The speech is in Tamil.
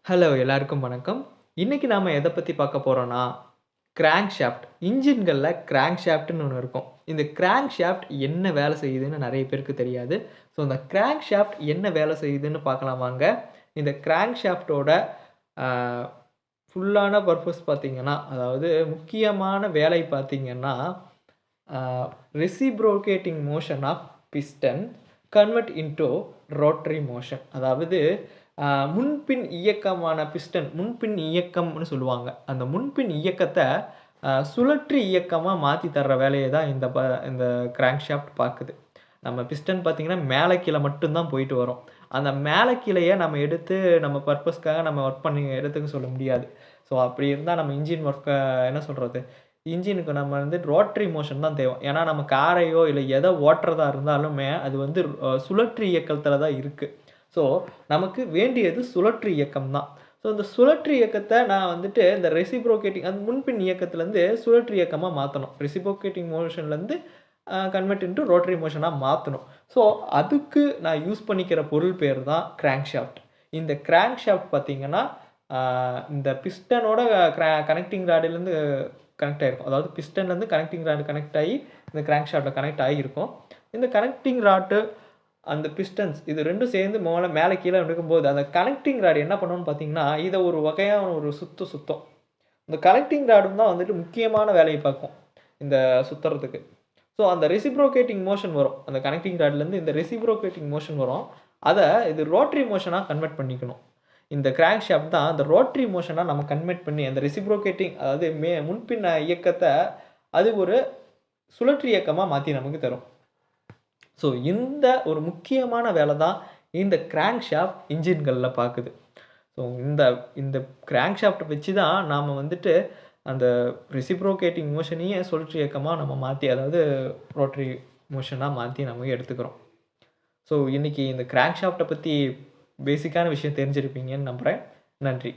ஹலோ எல்லாருக்கும் வணக்கம். இன்னைக்கு நாம எத பத்தி பார்க்க போறோம்னா, கிராங்க் ஷாஃப்ட். இன்ஜின்கள்ல கிராங்க் ஷாஃப்ட்ன்னு ஒண்ணு இருக்கும். இந்த கிராங்க் ஷாஃப்ட் என்ன வேலை செய்யுதுன்னு நெறைய பேருக்கு தெரியாது. ஸோ இந்த கிராங்க் ஷாஃப்ட் என்ன வேலை செய்யுதுன்னு பார்க்கலாம் வாங்க. இந்த கிராங்க் ஷாஃப்ட்டோட அ ஃபுல்லான பர்ப்பஸ் பார்த்தீங்கன்னா, அதாவது முக்கியமான வேலை பார்த்தீங்கன்னா, a reciprocating motion of piston convert into rotary motion. அதாவது அ முன்பின் இயக்கமான பிஸ்டன் முன்பின் இயக்கம்னு சொல்லுவாங்க. அந்த முன்பின் இயக்கத்த சுழற்று இயக்கமா மாத்தி தர்ற வேலைய தான் இந்த கிராங்க் ஷாஃப்ட் பாக்குது. நம்ம பிஸ்டன் பார்த்தீங்கன்னா, மேல கீழ மட்டும் தான் போயிட்டு வரும். அந்த மேல கீழயே நம்ம எடுத்து நம்ம பர்ப்பஸ்க்காக நம்ம ஒர்க் பண்ணி எடுத்துக்க சொல்ல முடியாது. ஸோ அப்படி இருந்தா நம்ம இன்ஜின் ஒர்க்க என்ன சொல்றது? இன்ஜினுக்கு நம்ம வந்து ரோட்டரி மோஷன் தான் தேவை. ஏன்னா நம்ம காரையோ இல்ல எத ஓட்டுறதா இருந்தாலுமே அது வந்து சுழற்று இயக்கத்துல தான் இருக்கு. ஸோ நமக்கு வேண்டியது சுழற்று இயக்கம் தான். ஸோ இந்த சுழற்று இயக்கத்த நான் வந்துட்டு இந்த ரெசிப்ரோகேட்டிங் அந்த முன்பின் இயக்கத்துலேருந்து சுழற்று இயக்கமா மாத்தணும். ரெசிப்ரோகேட்டிங் மோஷன்லேருந்து கன்வெர்ட் இன்டூ ரோட்டரி மோஷனா மாத்தணும். ஸோ அதுக்கு நான் யூஸ் பண்ணிக்கிற பொருள் பேர் தான் கிராங்க் ஷாஃப்ட். இந்த கிராங்க் ஷாஃப்ட் பார்த்தீங்கன்னா, இந்த பிஸ்டனோட கனெக்டிங் ராடுலேருந்து கனெக்ட் ஆயிருக்கும். அதாவது பிஸ்டன்லேருந்து கனெக்டிங் ராடு கனெக்ட் ஆகி இந்த கிராங்க் ஷாஃப்ட்ல கனெக்ட் ஆகியிருக்கும். இந்த கனெக்டிங் ராட்டு அந்த பிஸ்டன்ஸ் இது 2ம் சேர்ந்து மேல கீழ இருக்கும்போது, அந்த கனெக்டிங் ராட் என்ன பண்ணும்னு பார்த்தீங்கன்னா, இத ஒரு வகையான ஒரு சுத்தும். இந்த கனெக்டிங் ராடும் தான் வந்துட்டு முக்கியமான வேலைய பார்க்கும். இந்த சுத்துறதுக்கு. ஸோ அந்த ரெசிப்ரோகேட்டிங் மோஷன் வரும். அந்த கனெக்டிங் ராட்லேருந்து இந்த ரெசிப்ரோகேட்டிங் மோஷன் வரும். அத இது ரோட்டரி மோஷனா கன்வெர்ட் பண்ணிக்கணும். இந்த கிராங்க் ஷாஃப்ட் தான் அந்த ரோட்டரி மோஷனா நம்ம கன்வெர்ட் பண்ணி அந்த ரெசிப்ரோகேட்டிங் அதாவது முன்பின் இயக்கத்த அது ஒரு சுழற்று இயக்கமா மாத்தி நமக்கு தரும். ஸோ இந்த ஒரு முக்கியமான வேலை தான் இந்த கிராங்க் ஷாஃப்ட் இன்ஜின்கள்ல பாக்குது. ஸோ இந்த இந்த கிராங்க் ஷாஃப்ட்ட வச்சு தான் நாம வந்துட்டு அந்த ரெசிப்ரோகேட்டிங் மோஷனையே சுழற்று இயக்கமா நம்ம மாத்தி அதாவது ரோட்டரி மோஷனா மாத்தி நம்ம எடுத்துக்கிறோம். ஸோ இன்னைக்கு இந்த கிராங்க் ஷாஃப்ட்ட பத்தி பேசிக்கான விஷயம் தெரிஞ்சிருப்பீங்கன்னு நம்புறேன். நன்றி.